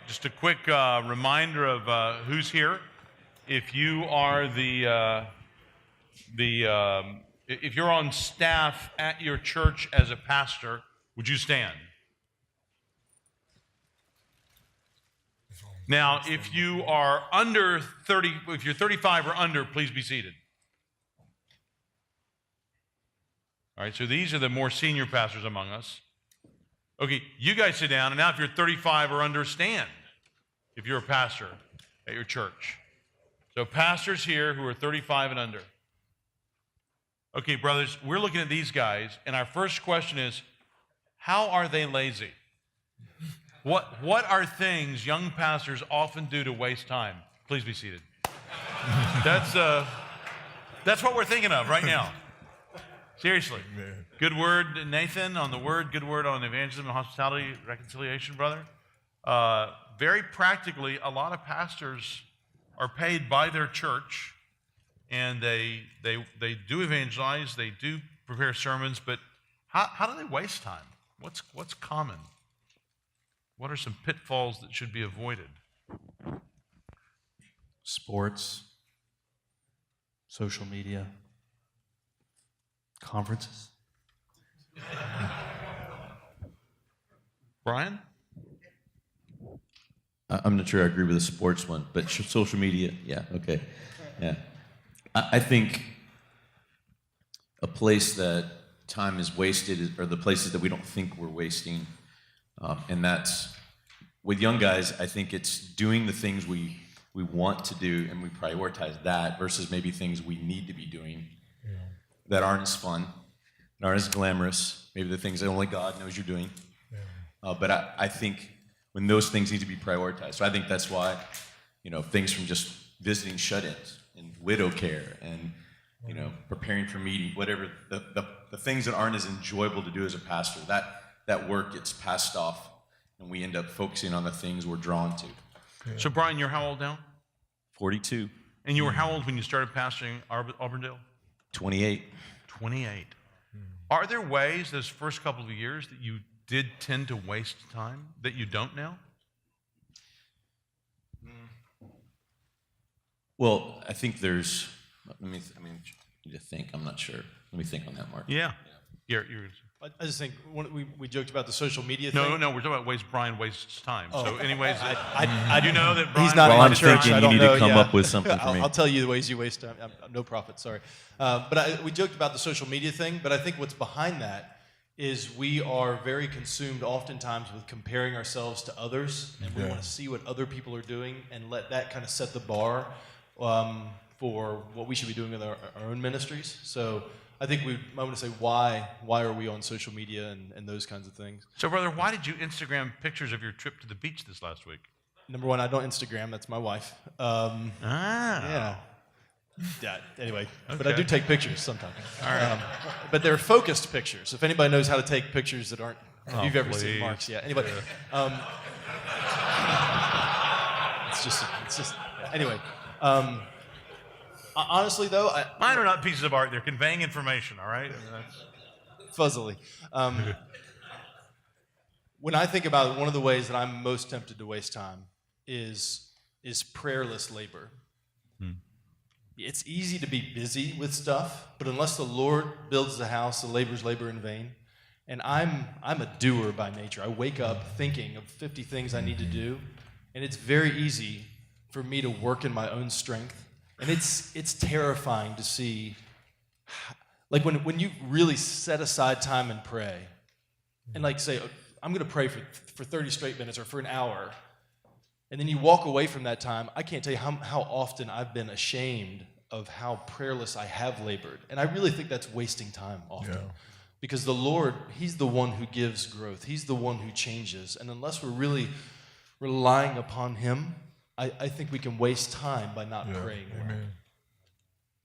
just a quick reminder of who's here. If you are if you're on staff at your church as a pastor, would you stand? Now, if you are under 30, if you're 35 or under, please be seated. All right, so these are the more senior pastors among us. Okay, you guys sit down, and now if you're 35 or under, stand. If you're a pastor at your church. So pastors here who are 35 and under. Okay, brothers, we're looking at these guys, and our first question is, how are they lazy? What are things young pastors often do to waste time? Please be seated. That's what we're thinking of right now. Seriously. Good word, Nathan, on the word. Good word on evangelism and hospitality, reconciliation, brother. Very practically, a lot of pastors are paid by their church, and they do evangelize, they do prepare sermons, but how do they waste time? What's common? What are some pitfalls that should be avoided? Sports, social media, conferences. Brian? I'm not sure I agree with the sports one, but social media, yeah, okay. Yeah. I think a place that time is wasted are the places that we don't think we're wasting. And that's, with young guys, I think it's doing the things we want to do, and we prioritize that versus maybe things we need to be doing that aren't as fun, that aren't as glamorous, maybe the things that only God knows you're doing. But I think when those things need to be prioritized. So I think that's why, things from just visiting shut-ins and widow care and, preparing for meeting, whatever, the things that aren't as enjoyable to do as a pastor, that work gets passed off, and we end up focusing on the things we're drawn to. So, Brian, you're how old now? 42. And you were how old when you started pastoring Auburndale? 28. 28. Are there ways those first couple of years that you did tend to waste time that you don't now? Well, I think there's, I need to think, I'm not sure. Let me think on that, Mark. Yeah. You're I just think we joked about the social media thing. No, we're talking about ways Brian wastes time. Oh. So anyways, I you know that Brian he's not Well, I'm wastes time. thinking you need to come up with something for me. I'll tell you the ways you waste time. No profit, sorry. But we joked about the social media thing, but I think what's behind that is we are very consumed oftentimes with comparing ourselves to others, and we want to see what other people are doing and let that kind of set the bar for what we should be doing with our own ministries. So I think I want to say why are we on social media and those kinds of things. So, brother, why did you Instagram pictures of your trip to the beach this last week? Number one, I don't Instagram. That's my wife. Yeah. Anyway, but I do take pictures sometimes. All right. But they're focused pictures. If anybody knows how to take pictures that aren't, if you've ever seen Mark's, anyway. It's just. Anyway. Honestly, though, Mine are not pieces of art. They're conveying information, all right? Fuzzily. When I think about it, one of the ways that I'm most tempted to waste time is prayerless labor. It's easy to be busy with stuff, but unless the Lord builds the house, the labor's labor in vain. And I'm a doer by nature. I wake up thinking of 50 things I need to do, and it's very easy for me to work in my own strength. And it's terrifying to see, like when you really set aside time and pray, and like say, I'm going to pray for 30 straight minutes or for an hour, and then you walk away from that time. I can't tell you how often I've been ashamed of how prayerless I have labored. And I really think that's wasting time often. Because the Lord, He's the one who gives growth. He's the one who changes. And unless we're really relying upon Him, I think we can waste time by not praying more. Amen.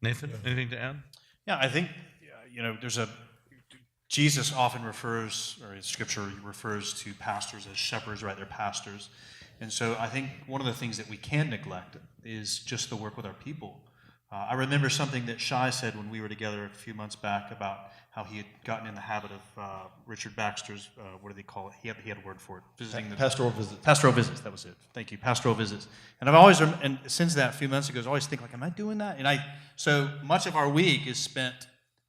Nathan, anything to add? Yeah, I think, Jesus often refers, or in Scripture refers to pastors as shepherds, right? They're pastors. And so I think one of the things that we can neglect is just the work with our people. I remember something that Shai said when we were together a few months back about how he had gotten in the habit of Richard Baxter's, what do they call it? He had a word for it. Visiting the Pastoral visits. Pastoral visits, that was it. Thank you, pastoral visits. And I've always, and since that, a few months ago, I always think like, am I doing that? And so much of our week is spent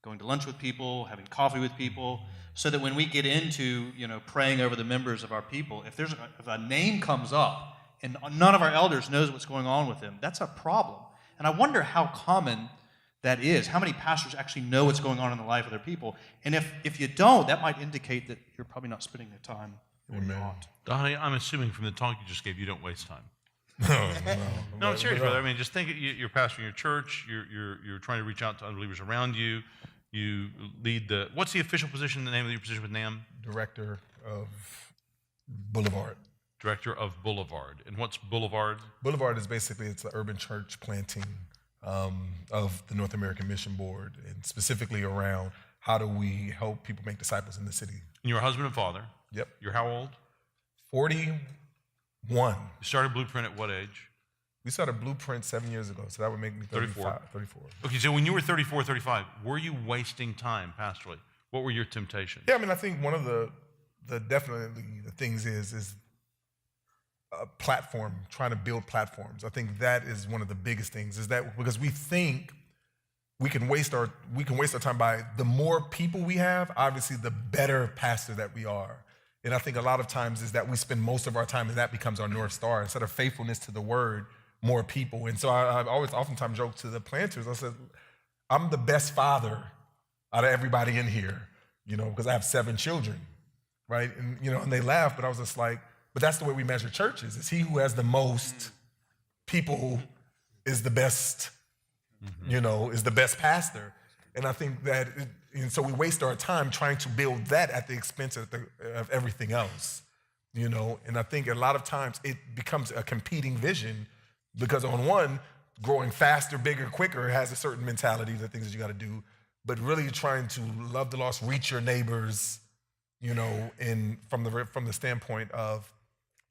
going to lunch with people, having coffee with people, so that when we get into, praying over the members of our people, if a name comes up and none of our elders knows what's going on with them, that's a problem. And I wonder how common that is. How many pastors actually know what's going on in the life of their people? And if you don't, that might indicate that you're probably not spending the time that you ought. Donnie, I'm assuming from the talk you just gave, you don't waste time. No. No, I'm serious, brother. I mean, just think you're pastoring your church. You're trying to reach out to unbelievers around you. You lead what's the official position, the name of your position with NAMB? Director of Boulevard. Director of Boulevard. And what's Boulevard? Boulevard is basically, it's the urban church planting of the North American Mission Board, and specifically around how do we help people make disciples in the city. And you're a husband and father. Yep. You're how old? 41. You started Blueprint at what age? We started Blueprint 7 years ago, so that would make me 34. Okay, so when you were 34, 35, were you wasting time pastorally? What were your temptations? Yeah, I mean, I think one of the definitely the things is a platform, trying to build platforms. I think that is one of the biggest things, is that because we think we can waste our time by the more people we have, obviously the better pastor that we are. And I think a lot of times is that we spend most of our time and that becomes our North Star. Instead of faithfulness to the word, more people. And so I've always oftentimes joked to the planters, I said, I'm the best father out of everybody in here, because I have 7 children, right? And, and they laugh, but I was just like, but that's the way we measure churches. It's he who has the most people is the best, is the best pastor. And I think that, and so we waste our time trying to build that at the expense of everything else, And I think a lot of times it becomes a competing vision because on one, growing faster, bigger, quicker has a certain mentality, the things that you got to do, but really trying to love the lost, reach your neighbors, and from the standpoint of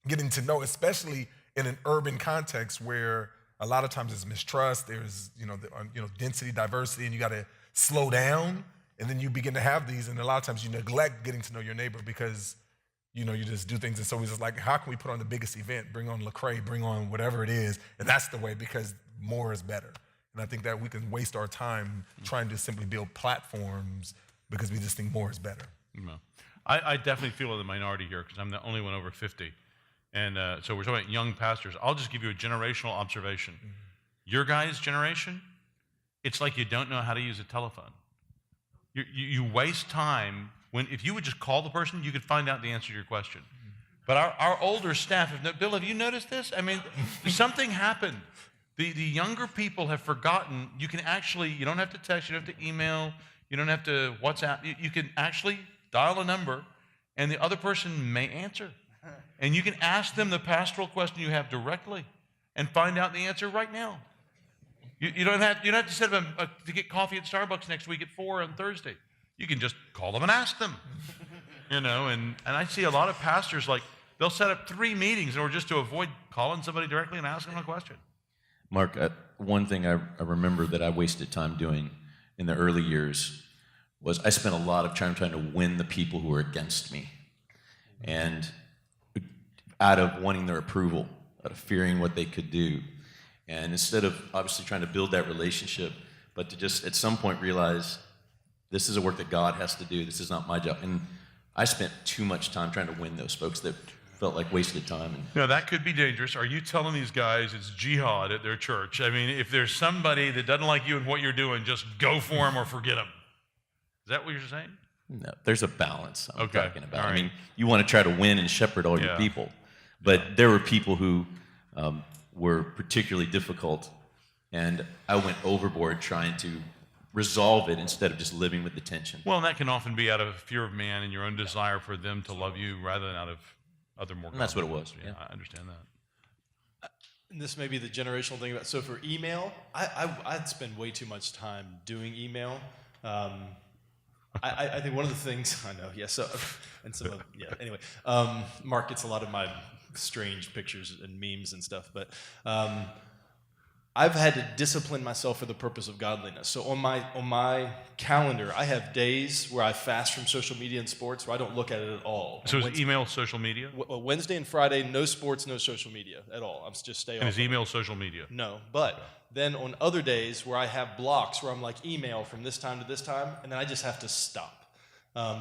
getting to know, especially in an urban context where a lot of times there's mistrust, there's density, diversity, and you got to slow down, and then you begin to have these, and a lot of times you neglect getting to know your neighbor because you just do things, and so it's just like, how can we put on the biggest event, bring on Lecrae, bring on whatever it is, and that's the way, because more is better. And I think that we can waste our time trying to simply build platforms because we just think more is better. No. I definitely feel in the minority here because I'm the only one over 50. And so we're talking about young pastors. I'll just give you a generational observation. Mm-hmm. Your guys' generation, it's like you don't know how to use a telephone. You waste time if you would just call the person, you could find out the answer to your question. Mm-hmm. But our older staff, Bill, have you noticed this? I mean, something happened. The younger people have forgotten. You can actually, you don't have to text, you don't have to email, you don't have to WhatsApp. You can actually dial a number, and the other person may answer. And you can ask them the pastoral question you have directly and find out the answer right now. You don't have to set up to get coffee at Starbucks next week at 4 on Thursday. You can just call them and ask them. And I see a lot of pastors, like, they'll set up 3 meetings in order just to avoid calling somebody directly and asking them a question. Mark, one thing I remember that I wasted time doing in the early years was I spent a lot of time trying to win the people who were against me. And out of wanting their approval, out of fearing what they could do. And instead of obviously trying to build that relationship, but to just at some point realize this is a work that God has to do. This is not my job. And I spent too much time trying to win those folks that felt like wasted time. Now, that could be dangerous. Are you telling these guys it's jihad at their church? I mean, if there's somebody that doesn't like you and what you're doing, just go for them or forget them. Is that what you're saying? No, there's a balance I'm talking about. Right. I mean, you want to try to win and shepherd all your people. But there were people who were particularly difficult, and I went overboard trying to resolve it instead of just living with the tension. Well, and that can often be out of fear of man and your own desire for them to love you rather than out of other more. And that's what it was. Yeah, I understand that. And this may be the generational thing about. So for email, I'd spend way too much time doing email. I think one of the things I know, anyway, Mark gets a lot of my strange pictures and memes and stuff, but I've had to discipline myself for the purpose of godliness. So on my calendar, I have days where I fast from social media and sports where I don't look at it at all. So is email social media? Wednesday and Friday, no sports, no social media at all. I'm just stay off. And is of it. email social media? No, but then on other days where I have blocks where I'm like email from this time to this time, and then I just have to stop.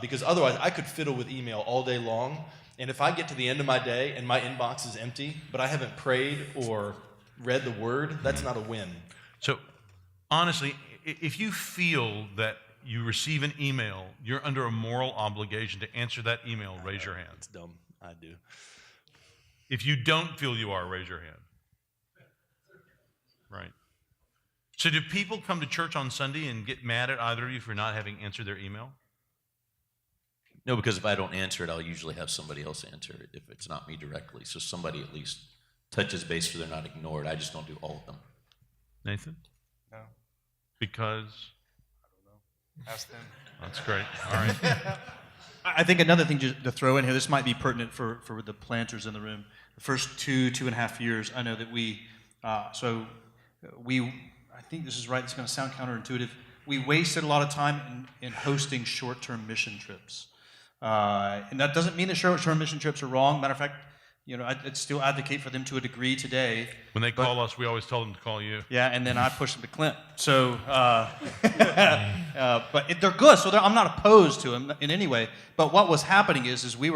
Because otherwise I could fiddle with email all day long, and if I get to the end of my day and my inbox is empty, but I haven't prayed or read the word, that's not a win. So honestly, if you feel that you receive an email, you're under a moral obligation to answer that email, raise your hand. It's dumb. I do. If you don't feel you are, raise your hand. Right. So do people come to church on Sunday and get mad at either of you for not having answered their email? No, because if I don't answer it, I'll usually have somebody else answer it if it's not me directly. So somebody at least touches base so they're not ignored. I just don't do all of them. Nathan? No. Because? I don't know. Ask them. That's great. All right. I think another thing to throw in here, this might be pertinent for the planters in the room. The first 2.5 years, I know that I think this is right, it's going to sound counterintuitive, we wasted a lot of time in hosting short-term mission trips. And that doesn't mean that short-term mission trips are wrong. Matter of fact, I'd still advocate for them to a degree today. When they call us, we always tell them to call you. Yeah, and then I push them to Clint. So, but they're good. So I'm not opposed to them in any way. But what was happening is we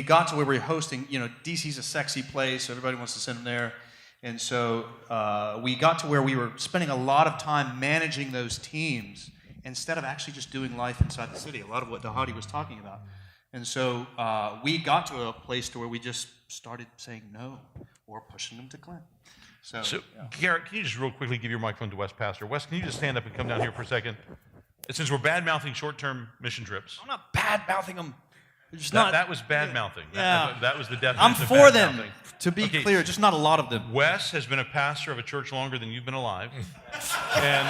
got to where we were hosting. DC's a sexy place, so everybody wants to send them there. And so we got to where we were spending a lot of time managing those teams instead of actually just doing life inside the city. A lot of what Dahadi was talking about. And so we got to a place to where we just started saying no or pushing them to Clint. So yeah. Garrett, can you just real quickly give your microphone to Wes Pastor? Wes, can you just stand up and come down here for a second? Since we're bad-mouthing short-term mission trips. I'm not bad-mouthing them. That was bad-mouthing. Yeah. That was the definition I'm of for them, bad-mouthing. to be Okay. clear, just not a lot of them. Wes has been a pastor of a church longer than you've been alive. And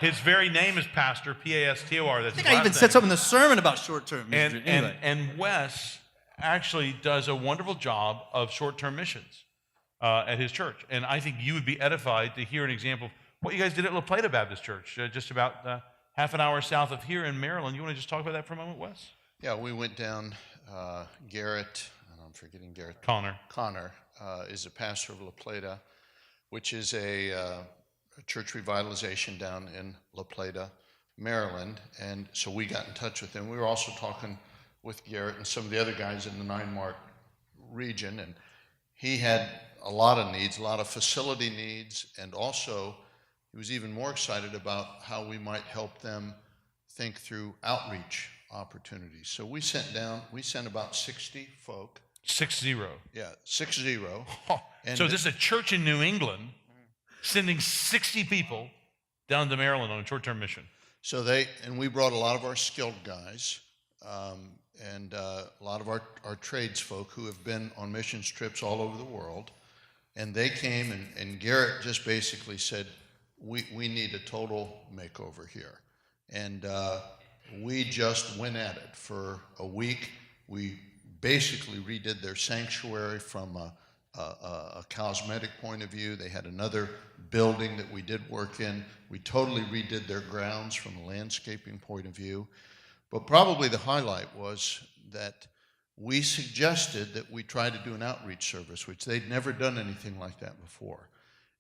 his very name is Pastor, P-A-S-T-O-R. That's I think his I even last said name. something in the sermon about short-term mission. Anyway. And Wes actually does a wonderful job of short-term missions at his church. And I think you would be edified to hear an example of what you guys did at La Plata Baptist Church, just about half an hour south of here in Maryland. You want to just talk about that for a moment, Wes? Yeah, we went down. Garrett, and I'm forgetting Garrett. Connor is a pastor of La Plata, which is a church revitalization down in La Plata, Maryland. And so we got in touch with him. We were also talking with Garrett and some of the other guys in the 9Mark region. And he had a lot of needs, a lot of facility needs. And also, he was even more excited about how we might help them think through outreach opportunities. So we sent about 60 folk. 60. Yeah, 60. And so this is a church in New England sending 60 people down to Maryland on a short-term mission. So we brought a lot of our skilled guys and a lot of our trades folk who have been on missions trips all over the world. And they came and Garrett just basically said, we need a total makeover here. And we just went at it for a week. We basically redid their sanctuary from a cosmetic point of view. They had another building that we did work in. We totally redid their grounds from a landscaping point of view. But probably the highlight was that we suggested that we try to do an outreach service, which they'd never done anything like that before.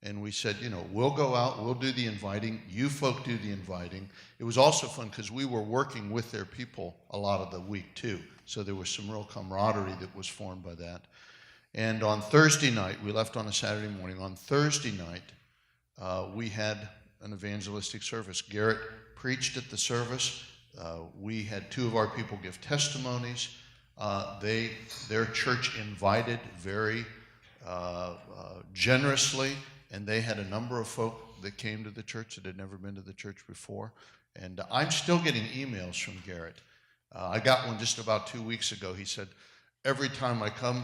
And we said, we'll go out, we'll do the inviting, you folk do the inviting. It was also fun because we were working with their people a lot of the week too. So there was some real camaraderie that was formed by that. And on Thursday night, we left on a Saturday morning. On Thursday night, we had an evangelistic service. Garrett preached at the service. We had 2 of our people give testimonies. Their church invited very generously. And they had a number of folk that came to the church that had never been to the church before. And I'm still getting emails from Garrett. I got one just about 2 weeks ago. He said, every time I come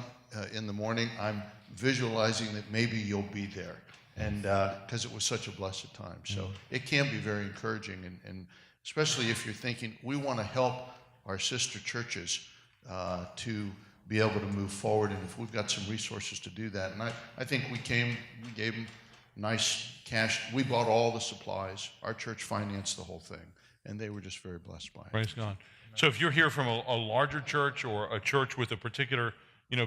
in the morning, I'm visualizing that maybe you'll be there. And because it was such a blessed time. So it can be very encouraging. And especially if you're thinking, we want to help our sister churches to be able to move forward, and if we've got some resources to do that. And I think we gave them nice cash. We bought all the supplies. Our church financed the whole thing, and they were just very blessed by it. Praise God. So if you're here from a larger church or a church with a particular,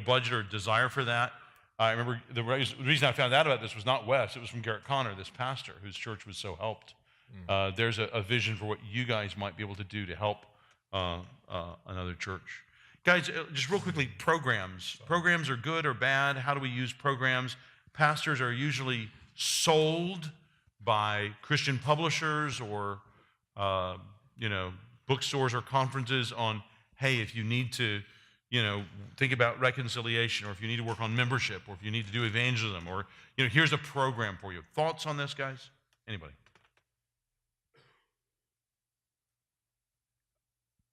budget or desire for that, I remember the reason I found out about this was not Wes, it was from Garrett Connor, this pastor whose church was so helped. There's a vision for what you guys might be able to do to help another church. Guys, just real quickly, programs. Programs are good or bad. How do we use programs? Pastors are usually sold by Christian publishers or, bookstores or conferences on, hey, if you need to, think about reconciliation, or if you need to work on membership, or if you need to do evangelism, or, here's a program for you. Thoughts on this, guys? Anybody?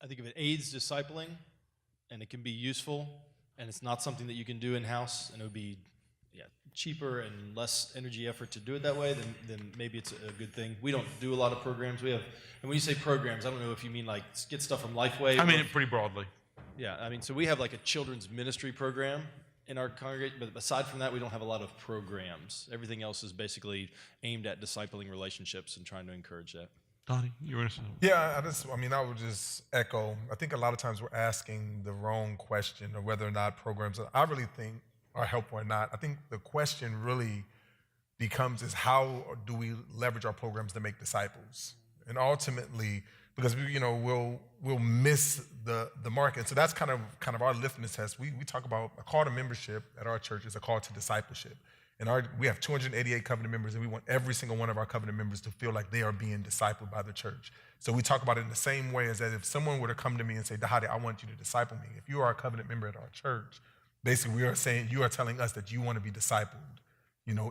I think if it aids discipling and it can be useful and it's not something that you can do in-house and it would be cheaper and less energy effort to do it that way, then maybe it's a good thing. We don't do a lot of programs. And when you say programs, I don't know if you mean like get stuff from Lifeway. I mean it pretty broadly. Yeah, so we have like a children's ministry program in our congregation, but aside from that, we don't have a lot of programs. Everything else is basically aimed at discipling relationships and trying to encourage that. Donnie, you were saying? Yeah, I would just echo. I think a lot of times we're asking the wrong question of whether or not programs I really think are helpful or not. I think the question really becomes is how do we leverage our programs to make disciples? And ultimately, because we'll miss the mark. And so that's kind of our litmus test. We talk about a call to membership at our church is a call to discipleship. And we have 288 covenant members, and we want every single one of our covenant members to feel like they are being discipled by the church. So we talk about it in the same way as that if someone were to come to me and say, Dahadi, I want you to disciple me. If you are a covenant member at our church, basically we are saying, you are telling us that you want to be discipled,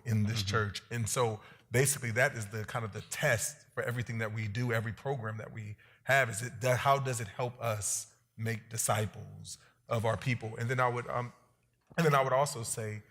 in this church. And so basically that is the kind of the test for everything that we do, every program that we have, is how does it help us make disciples of our people? And then I would also say,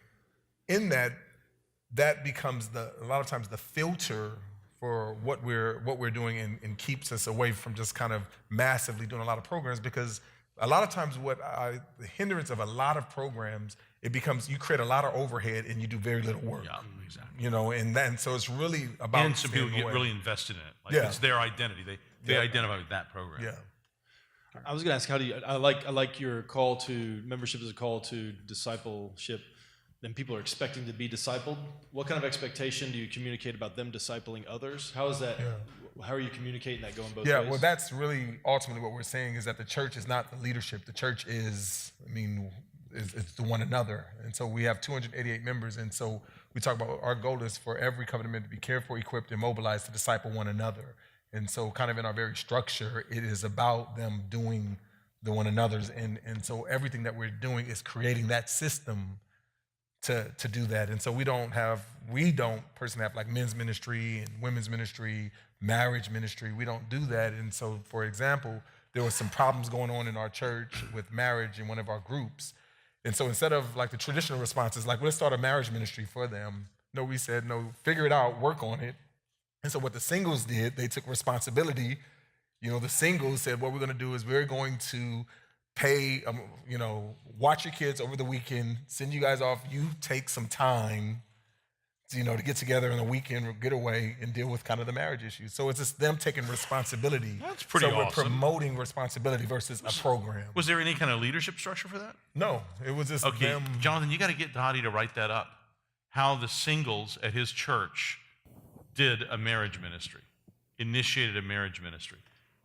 in that becomes a lot of times the filter for what we're doing and keeps us away from just kind of massively doing a lot of programs, because a lot of times the hindrance of a lot of programs, it becomes you create a lot of overhead and you do very little work. Yeah, exactly. And so it's really about and some people staying get away. really invested in it. Like it's their identity. They identify with that program. Yeah. I was going to ask, how do you? I like your call to membership as a call to discipleship. Then people are expecting to be discipled. What kind of expectation do you communicate about them discipling others? How is that? Yeah. How are you communicating that going both ways? Yeah, well, that's really ultimately what we're saying is that the church is not the leadership. The church is the one another. And so we have 288 members. And so we talk about our goal is for every covenant member to be cared for, equipped, and mobilized to disciple one another. And so kind of in our very structure, it is about them doing the one another's. And so everything that we're doing is creating that system to do that. And so we don't personally have like men's ministry and women's ministry, marriage ministry. We don't do that. And so, for example, there was some problems going on in our church with marriage in one of our groups. And so instead of like the traditional responses, like let's start a marriage ministry for them, no, we said, no, figure it out, work on it. And so what the singles did, they took responsibility. The singles said, what we're going to do is we're going to pay, watch your kids over the weekend, send you guys off. You take some time, to get together on a weekend or get away and deal with kind of the marriage issues. So it's just them taking responsibility. That's pretty awesome. So we're promoting responsibility versus a program. Was there any kind of leadership structure for that? No, it was just them. Jonathan, you got to get Dottie to write that up. How the singles at his church did a marriage ministry, initiated a marriage ministry.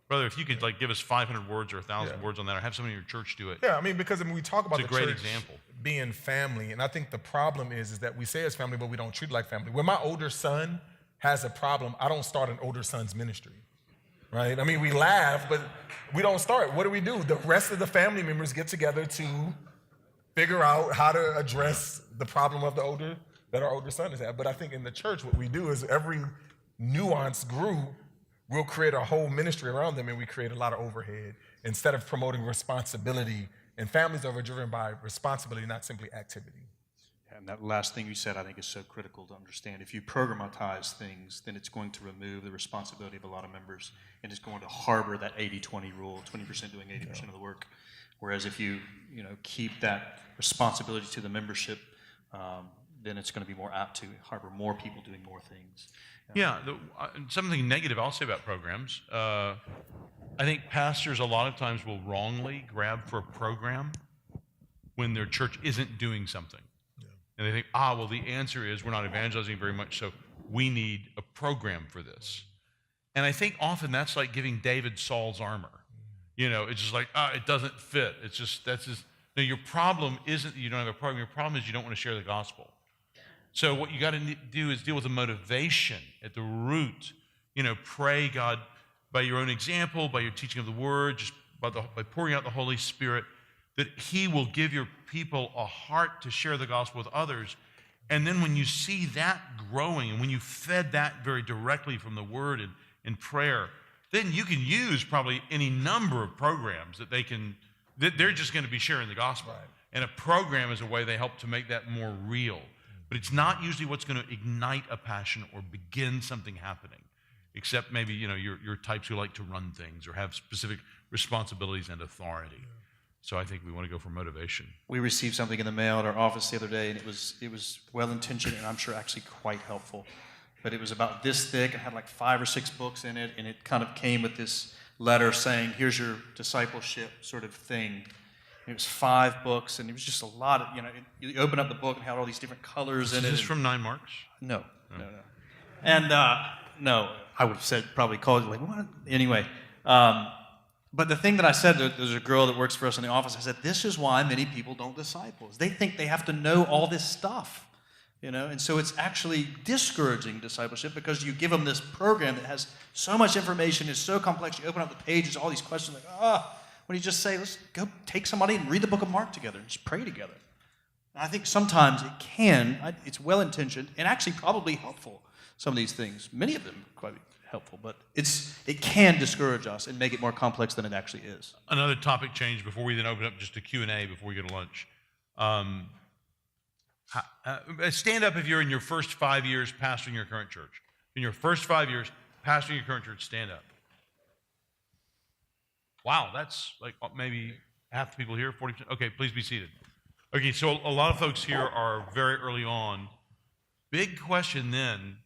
Brother, if you could give us 500 words or 1,000 words on that, or have somebody in your church do it. Yeah, because we talk about it's the a great church example. Being family, and I think the problem is that we say it's family, but we don't treat it like family. When my older son has a problem, I don't start an older son's ministry, right? We laugh, but we don't start. What do? The rest of the family members get together to figure out how to address the problem of that our older son has had. But I think in the church, what we do is every nuanced group, we'll create a whole ministry around them, and we create a lot of overhead instead of promoting responsibility. And families are driven by responsibility, not simply activity. And that last thing you said, I think, is so critical to understand. If you programatize things, then it's going to remove the responsibility of a lot of members, and it's going to harbor that 80-20 rule, 20% doing 80% of the work. Whereas if you keep that responsibility to the membership, then it's going to be more apt to harbor more people doing more things. Yeah, something negative I'll say about programs. I think pastors a lot of times will wrongly grab for a program when their church isn't doing something. And they think, well, the answer is we're not evangelizing very much, so we need a program for this. And I think often that's like giving David Saul's armor. It's just like, it doesn't fit. It's just, no, your problem isn't that you don't have a program. Your problem is you don't want to share the gospel. So what you got to do is deal with the motivation at the root. Pray, God, by your own example, by your teaching of the word, just by pouring out the Holy Spirit, that he will give your people a heart to share the gospel with others. And then when you see that growing, and when you fed that very directly from the word and prayer, then you can use probably any number of programs that they're just going to be sharing the gospel. Right. And a program is a way they help to make that more real. But it's not usually what's going to ignite a passion or begin something happening, except maybe, your types who like to run things or have specific responsibilities and authority. So I think we want to go for motivation. We received something in the mail at our office the other day, and it was well-intentioned and I'm sure actually quite helpful. But it was about this thick and had like 5 or 6 books in it, and it kind of came with this letter saying, here's your discipleship sort of thing. And it was 5 books, and it was just a lot of, you open up the book and had all these different colors in it. Is this from 9Marks? No. And no, I would have said, probably called it like, what? Anyway. But the thing that I said, there's a girl that works for us in the office, I said, this is why many people don't disciple. They think they have to know all this stuff, and so it's actually discouraging discipleship because you give them this program that has so much information, it's so complex, you open up the pages, all these questions, like, when you just say, let's go take somebody and read the book of Mark together and just pray together. And I think sometimes it's well-intentioned and actually probably helpful, some of these things. Many of them quite helpful, but it can discourage us and make it more complex than it actually is. Another topic change before we then open up just a Q&A before we go to lunch. Stand up if you're in your first 5 years pastoring your current church. In your first 5 years pastoring your current church, stand up. Wow, that's like maybe half the people here, 40%. Okay, please be seated. Okay, so a lot of folks here are very early on. Big question then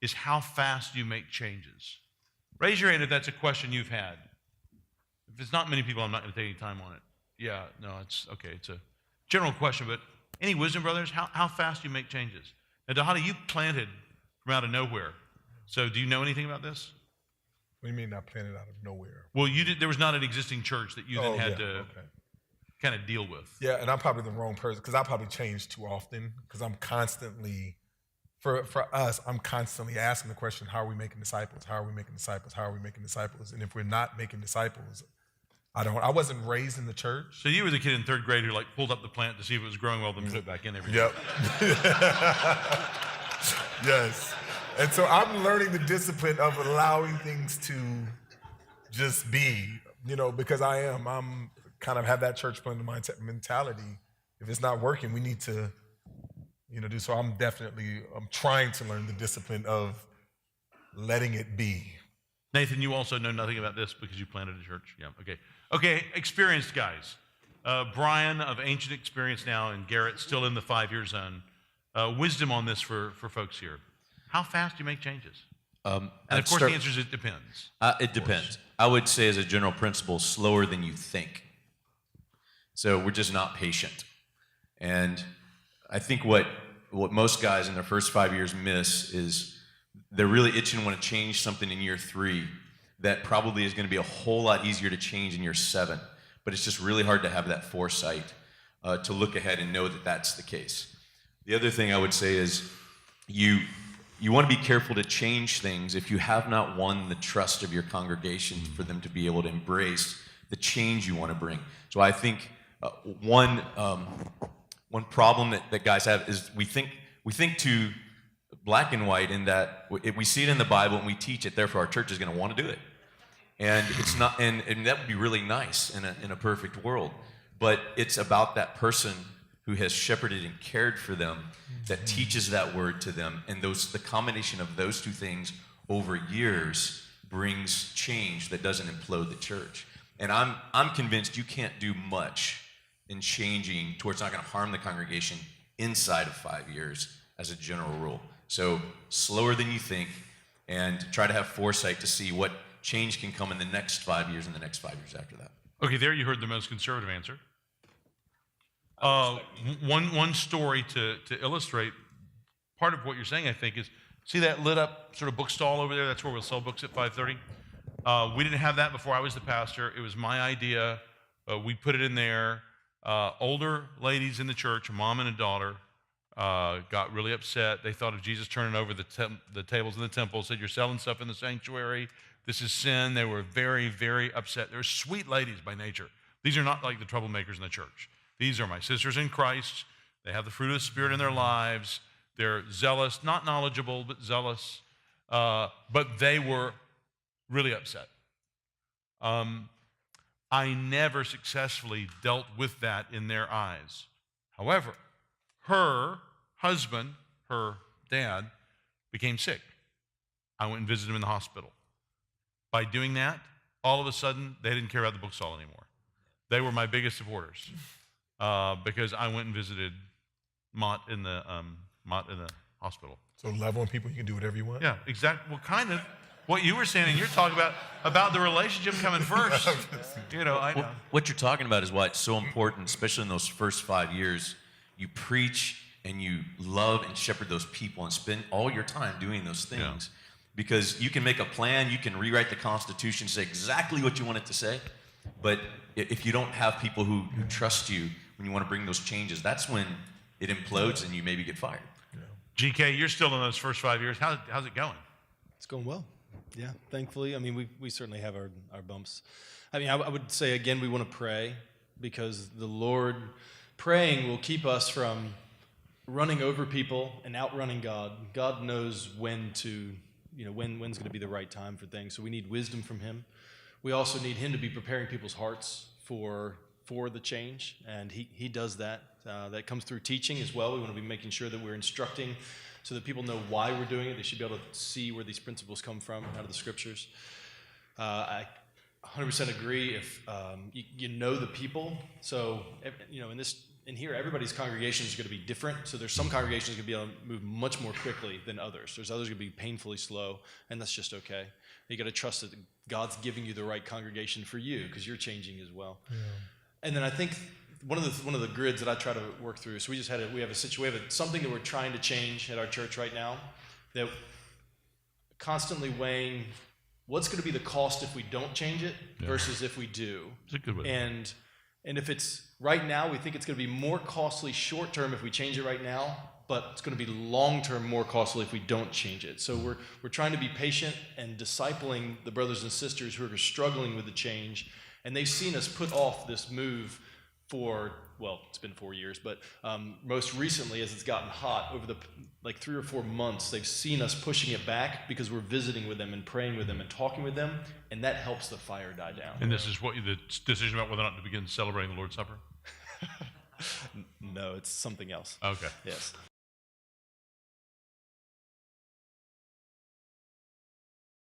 is how fast do you make changes? Raise your hand if that's a question you've had. If it's not many people, I'm not going to take any time on it. Yeah, no, it's okay. It's a general question, but any wisdom, brothers? How fast do you make changes? Now, Dahadi, you planted from out of nowhere. So do you know anything about this? What do you mean not planted out of nowhere? Well, there was not an existing church that you then had to kind of deal with. Yeah, and I'm probably the wrong person because I probably change too often because I'm constantly, for us, I'm constantly asking the question, how are we making disciples? How are we making disciples? How are we making disciples? And if we're not making disciples, I wasn't raised in the church. So you were the kid in 3rd grade who pulled up the plant to see if it was growing well, then put it back in every day. Yep. Yes. And so I'm learning the discipline of allowing things to just be, because I'm kind of have that church plant mentality. If it's not working, we need to, do so. I'm trying to learn the discipline of letting it be. Nathan, you also know nothing about this because you planted a church. Yeah, okay. Okay, experienced guys. Brian of ancient experience now and Garrett still in the 5-year zone. Wisdom on this for folks here. How fast do you make changes? And of course the answer is it depends. It depends. I would say as a general principle, slower than you think. So we're just not patient. And I think what most guys in their first 5 years miss is they're really itching to want to change something in year 3 that probably is going to be a whole lot easier to change in year 7. But it's just really hard to have that foresight to look ahead and know that that's the case. The other thing I would say is you want to be careful to change things if you have not won the trust of your congregation for them to be able to embrace the change you want to bring. So I think one problem that guys have is we think too black and white in that we see it in the Bible and we teach it, therefore our church is going to want to do it. And it's not, and that would be really nice in a perfect world. But it's about that person who has shepherded and cared for them, that teaches that word to them, and the combination of those two things over years brings change that doesn't implode the church. And I'm convinced you can't do much in changing to where it's not going to harm the congregation inside of 5 years as a general rule. So slower than you think, and try to have foresight to see what change can come in the next 5 years and the next 5 years after that. Okay, there you heard the most conservative answer. One story to illustrate part of what you're saying, I think, is see that lit up sort of bookstall over there? That's where we'll sell books at 5:30. We didn't have that before I was the pastor. It was my idea. We put it in there. Older ladies in the church, a mom and a daughter, got really upset. They thought of Jesus turning over the tables in the temple, said, "You're selling stuff in the sanctuary. This is sin." They were very, very upset. They're sweet ladies by nature. These are not like the troublemakers in the church. These are my sisters in Christ. They have the fruit of the Spirit in their lives. They're zealous, not knowledgeable, but zealous. But they were really upset. I never successfully dealt with that in their eyes. However, her husband, her dad, became sick. I went and visited him in the hospital. By doing that, all of a sudden, they didn't care about the book stall anymore. They were my biggest supporters because I went and visited Mott in the hospital. So leveling people, you can do whatever you want. Yeah, exactly. Well, kind of what you were saying, and you're talking about the relationship coming first. I know. What you're talking about is why it's so important, especially in those first 5 years. You preach and you love and shepherd those people and spend all your time doing those things. Yeah. Because you can make a plan, you can rewrite the Constitution, say exactly what you want it to say, but if you don't have people who trust you when you want to bring those changes, that's when it implodes and you maybe get fired. GK, you're still in those first 5 years. How's it going? It's going well. Yeah, thankfully. I mean, we certainly have our bumps. I mean, I would say, again, we want to pray because the Lord, praying will keep us from running over people and outrunning God. God knows when to, when's going to be the right time for things. So we need wisdom from Him. We also need Him to be preparing people's hearts for the change, and He does that. That comes through teaching as well. We want to be making sure that we're instructing so that people know why we're doing it. They should be able to see where these principles come from out of the scriptures. I 100% agree if you know the people. So, in here, everybody's congregation is going to be different. So there's some congregations going to be able to move much more quickly than others. There's others going to be painfully slow, and that's just okay. You got to trust that God's giving you the right congregation for you because you're changing as well. Yeah. And then I think one of the grids that I try to work through. So we have something that we're trying to change at our church right now. That constantly weighing what's going to be the cost if we don't change it versus if we do. It's a good way. And if it's right now, we think it's going to be more costly short term if we change it right now, but it's going to be long term more costly if we don't change it. So we're trying to be patient and discipling the brothers and sisters who are struggling with the change, and they've seen us put off this move for, it's been 4 years, but most recently, as it's gotten hot, over the 3 or 4 months, they've seen us pushing it back because we're visiting with them and praying with them and talking with them, and that helps the fire die down. And this is the decision about whether or not to begin celebrating the Lord's Supper? No, it's something else. Okay. Yes.